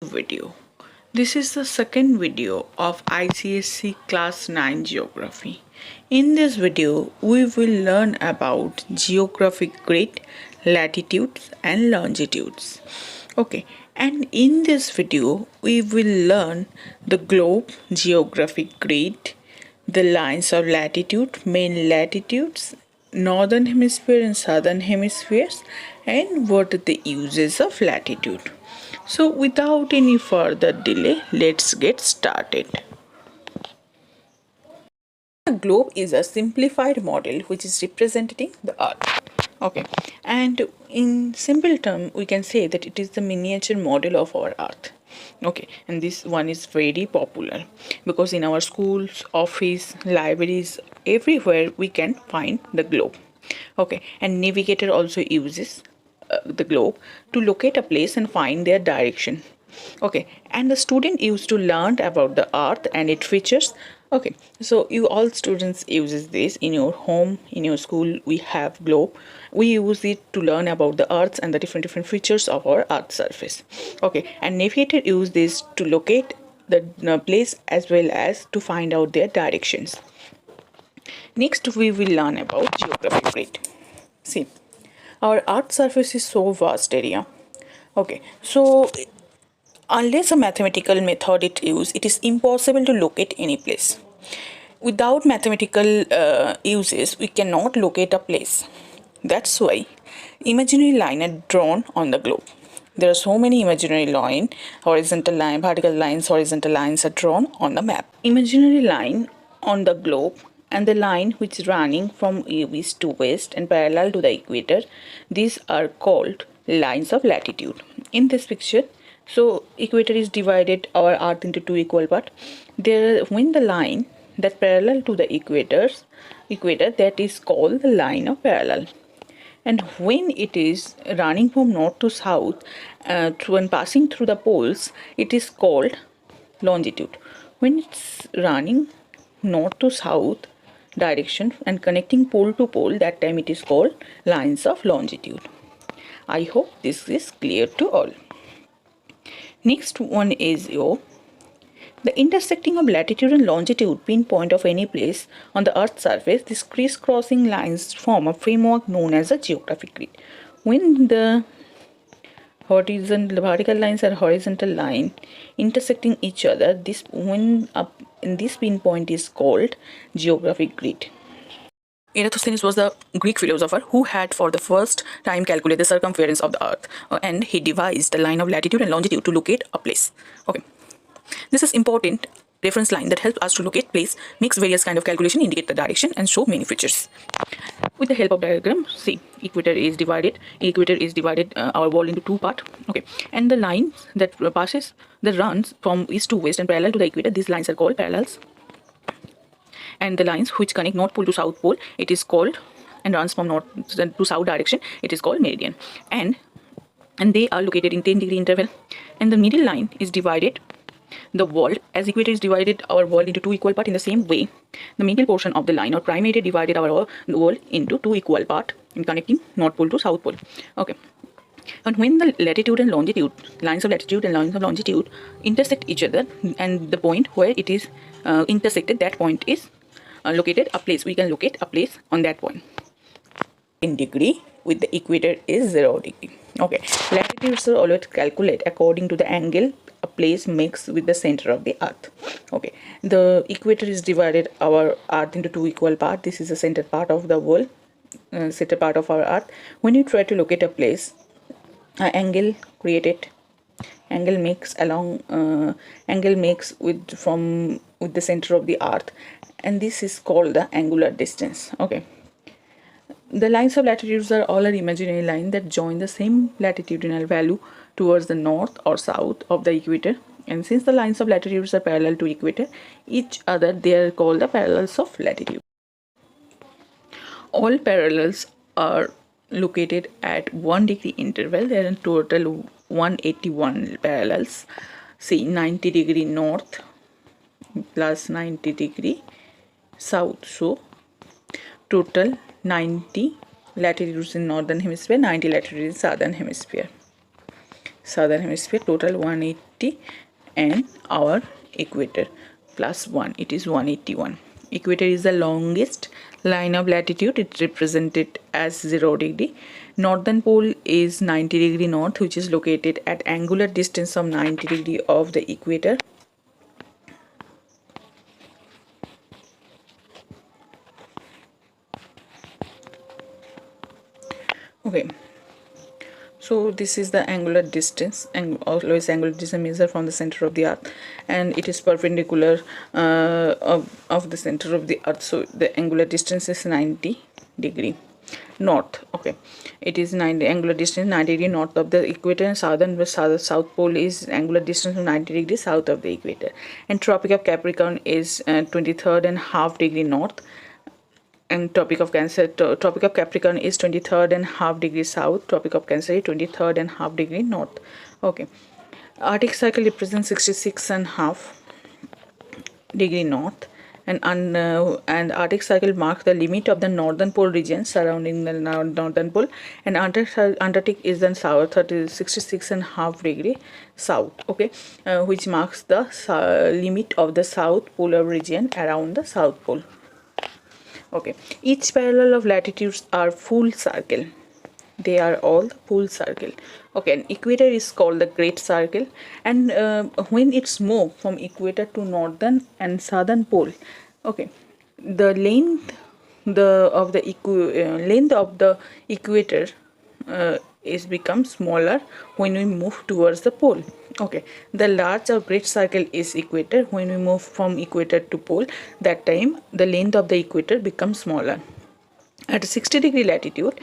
video. This is the second video of ICSE Class 9 Geography. In this video, we will learn about geographic grid, latitudes and longitudes. Okay, and in this video, we will learn the globe, geographic grid, the lines of latitude, main latitudes, northern hemisphere and southern hemispheres, and what are the uses of latitude. So without any further delay, let's get started. A globe is a simplified model which is representing the earth. Okay, and in simple term we can say that it is the miniature model of our earth. Okay, and this one is very popular because in our schools, office, libraries, everywhere we can find the globe. Okay, and navigator also uses the globe to locate a place and find their direction. Okay, and the student used to learn about the earth and its features. Okay, so you all students uses this in your home, in your school. We have globe. We use it to learn about the earth and the different features of our earth surface. Okay, and navigator use this to locate the place as well as to find out their directions. Next we will learn about geographic grid. See, our earth surface is so vast area. Okay, so unless a mathematical method is used, it is impossible to locate any place. Without mathematical uses, we cannot locate a place. That's why imaginary lines are drawn on the globe. There are so many imaginary lines, horizontal line, vertical lines, horizontal lines are drawn on the map. Imaginary line on the globe and the line which is running from east to west and parallel to the equator, these are called lines of latitude. In this picture, so equator is divided our earth into two equal parts. There, when the line that parallel to the equator, that is called the line of parallel. And when it is running from north to south, when passing through the poles, it is called longitude. When it's running north to south direction and connecting pole to pole, that time it is called lines of longitude. I hope this is clear to all. Next one is the intersecting of latitude and longitude pinpoint of any place on the earth's surface. These crisscrossing lines form a framework known as a geographic grid. When the vertical lines are horizontal line intersecting each other, this pinpoint is called geographic grid. Eratosthenes was the Greek philosopher who had for the first time calculated the circumference of the earth, and he devised the line of latitude and longitude to locate a place. Okay, this is important reference line that helps us to locate place, makes various kind of calculation, indicate the direction and show many features. With the help of diagram, see, equator is divided our world into two parts. Okay, and the line that runs from east to west and parallel to the equator, these lines are called parallels. And the lines which connect north pole to south pole, it is called, and runs from north to south direction, it is called meridian. And they are located in 10-degree interval. And the middle line is divided the world, as equator is divided our world into two equal parts. In the same way, the middle portion of the line or prime area divided our world into two equal parts in connecting north pole to south pole. Okay, and when the latitude and longitude, lines of latitude and lines of longitude intersect each other, and the point where it is intersected, that point is located a place. We can locate a place on that point. In degree with the equator is 0 degree. Okay, latitudes are always calculated according to the angle a place makes with the center of the earth. Okay, the equator is divided our earth into two equal parts. This is the center part of the world, center part of our earth. When you try to locate a place, angle makes with the center of the earth, and this is called the angular distance. Okay, the lines of latitudes are all an imaginary line that join the same latitudinal value towards the north or south of the equator. And since the lines of latitudes are parallel to equator each other, they are called the parallels of latitude. All parallels are located at 1 degree interval. There are in total 181 parallels. See, 90 degree north plus 90 degree south, so total 90 latitudes in northern hemisphere, 90 latitudes in southern hemisphere. southern hemisphere, total 180, and our equator plus 1, it is 181. Equator is the longest line of latitude. It's represented as 0 degree. Northern pole is 90 degree north, which is located at angular distance of 90 degree of the equator. Okay, so this is the angular distance, and always angular distance measured from the center of the earth, and it is perpendicular of the center of the earth. So the angular distance is 90 degree north. Okay, it is 90 angular distance 90 degree north of the equator, and south pole is angular distance of 90 degrees south of the equator, and tropic of Capricorn is 23.5 degree north, and tropic of Capricorn is 23.5 degrees south, tropic of Cancer is 23.5 degree north. Okay, Arctic Circle represents 66.5 degree north, and Arctic Circle marks the limit of the northern pole region surrounding the northern pole, and Antarctic is then south 66.5 degree south. Okay, which marks the limit of the south polar region around the south pole. Okay, each parallel of latitudes are full circle. They are all full circle. Okay, an equator is called the great circle, and when it's moved from equator to northern and southern pole, okay, the length of the equator is become smaller when we move towards the pole. Okay, the large or great circle is equator. When we move from equator to pole, that time the length of the equator becomes smaller. At 60 degree latitude,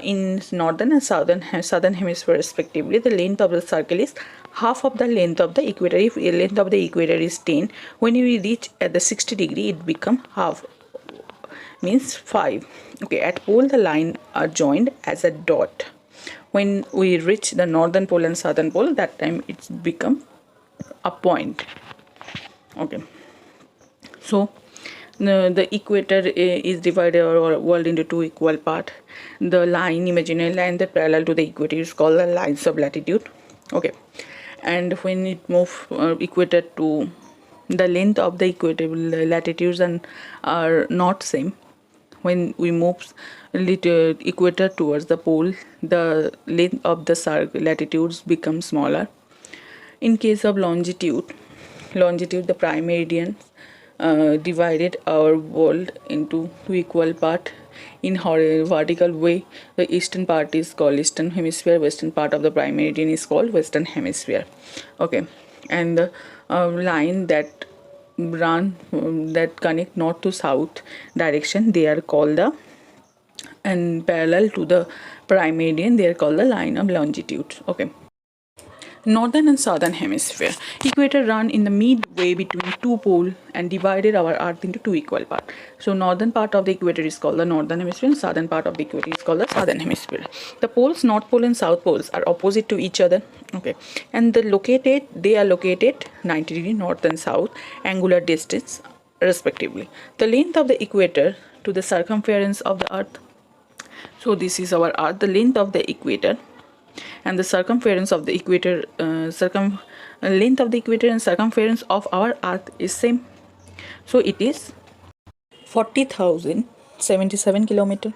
in northern and southern hemisphere respectively, the length of the circle is half of the length of the equator. If the length of the equator is 10, when we reach at the 60 degree, it become half, means 5. Okay, at pole the line are joined as a dot. When we reach the northern pole and southern pole, that time it's become a point. Okay, so the equator is divided our world into two equal parts. The line, imaginary line that parallel to the equator, is called the lines of latitude. Okay, and when it moves equator to the length of the equator, latitudes and are not same. When we move equator towards the pole, the length of the latitudes become smaller. In case of longitude, the prime meridian divided our world into two equal parts in vertical way. The eastern part is called eastern hemisphere, western part of the prime meridian is called western hemisphere. Okay, and the line that that connect north to south direction, they are called the, and parallel to the prime meridian, they are called the line of longitude. Okay, northern and southern hemisphere. Equator run in the midway between two poles and divided our earth into two equal parts. So northern part of the equator is called the northern hemisphere, and southern part of the equator is called the southern hemisphere. The poles, north pole and south poles, are opposite to each other. Okay, and they are located 90 degree north and south angular distance respectively. The length of the equator to the circumference of the earth. So this is our earth. The length of the equator and the circumference of the equator, length of the equator and circumference of our earth is same. So it is 40,077 kilometer.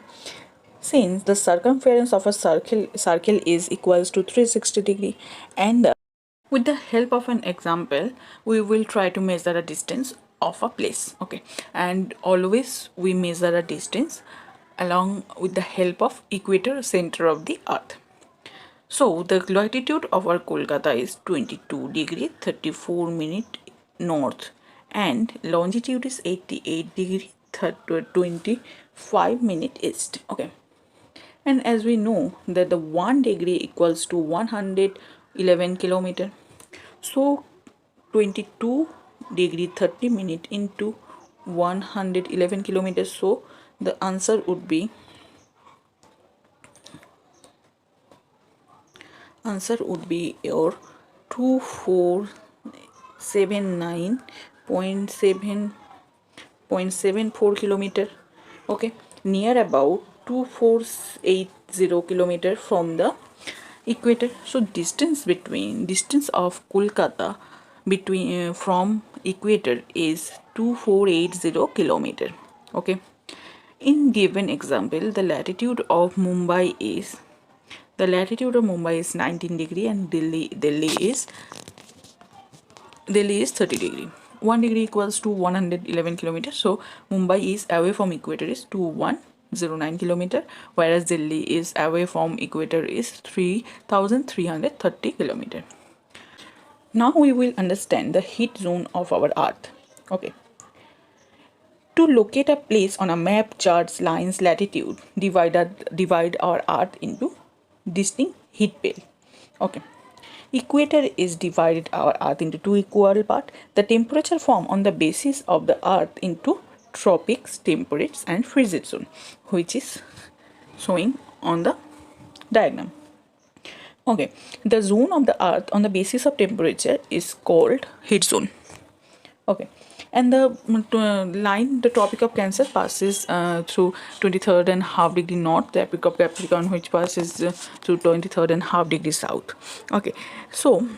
Since the circumference of a circle is equals to 360 degree, and with the help of an example, we will try to measure a distance of a place. Okay, and always we measure a distance along with the help of equator, center of the earth. So the latitude of our Kolkata is 22 degree 34 minute north, and longitude is 88 degree 25 minute east. Okay, and as we know that the 1 degree equals to 111 kilometer, so 22 degree 30 minute into 111 kilometers, so the answer would be your 2479.74 kilometer. Okay, near about 2480 kilometer from the equator. So distance of Kolkata between from equator is 2480 kilometer. Okay. In given example, the latitude of Mumbai is 19 degree and Delhi is 30 degree. 1 degree equals to 111 kilometers. So Mumbai is away from equator is 2109 kilometer, whereas Delhi is away from equator is 3330 kilometer. Now we will understand the heat zone of our earth. Okay. To locate a place on a map, charts, lines, latitude, divide our earth into distinct heat belt. Okay. Equator is divided our earth into two equal parts. The temperature form on the basis of the earth into tropics, temperates and frigid zone, which is showing on the diagram. Okay, the zone of the earth on the basis of temperature is called heat zone. Okay, and the line, the Tropic of Cancer passes through 23rd and half degree north, the Tropic of Capricorn which passes through 23rd and half degree south. Okay, so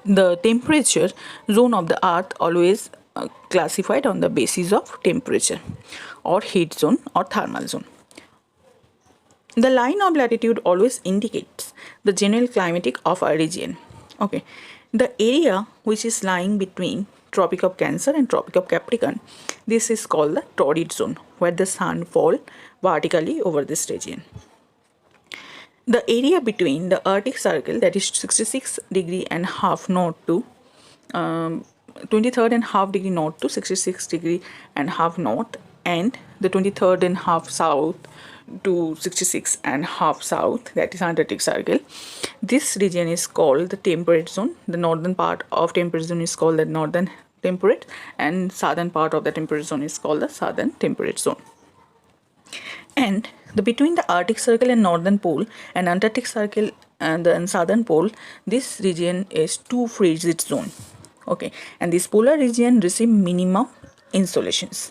the temperature zone of the earth always classified on the basis of temperature or heat zone or thermal zone. The line of latitude always indicates the general climatic of a region. Okay, the area which is lying between Tropic of Cancer and Tropic of Capricorn, this is called the torrid zone, where the sun falls vertically over this region. The area between the Arctic Circle, that is 66 degree and half north to 23rd and half degree north to 66 degree and half north, and the 23rd and half south to 66 and half south, that is Antarctic Circle. This region is called the temperate zone. The northern part of temperate zone is called the northern temperate, and southern part of the temperate zone is called the southern temperate zone. And between the Arctic Circle and Northern Pole and Antarctic Circle and the Southern Pole, this region is two frigid zone. Okay, and this polar region receive minimum insolations.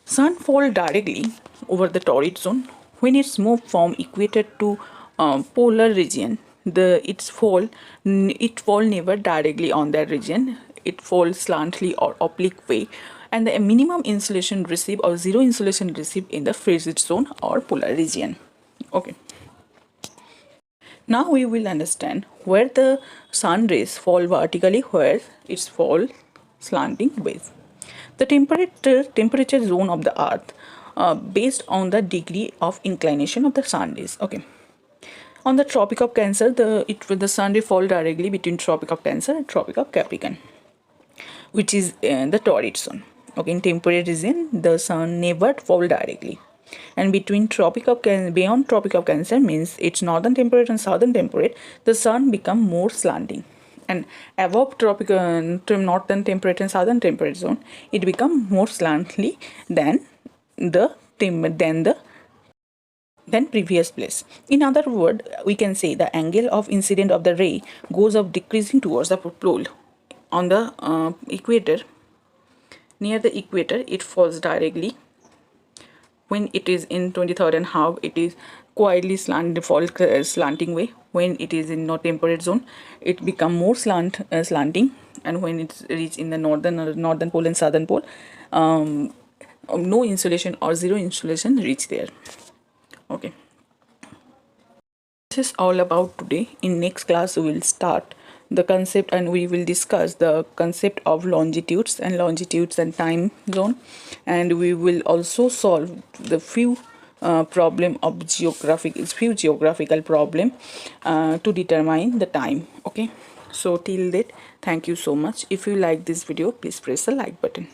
Sun fall directly over the torrid zone. When it's moved from equator to polar region, it fall never directly on that region. It falls slantly or oblique way, and the minimum insolation received or zero insolation received in the frigid zone or polar region. Okay. Now we will understand where the sun rays fall vertically, where it's fall slanting ways. The temperature zone of the earth based on the degree of inclination of the sun rays. Okay. On the Tropic of Cancer, the sun ray fall directly between Tropic of Cancer and Tropic of Capricorn, which is the torrid zone. Okay, in temperate region, the sun never fall directly, and between beyond Tropic of Cancer means it's northern temperate and southern temperate, the sun become more slanting, and above northern temperate and southern temperate zone, it become more slantly than previous place. In other words, we can say the angle of incident of the ray goes up decreasing towards the pole. On the equator, near the equator, it falls directly. When it is in 23rd and half, it is quietly slanting way. When it is in no temperate zone, it become more slanting, and when it's reached in the northern pole and southern pole, no insolation or zero insolation reach there. Okay, this is all about today. In next class, we will start the concept and we will discuss the concept of longitudes and time zone, and we will also solve the few problem of geographical problem to determine the time. Okay, so till that, thank you so much. If you like this video, please press the like button.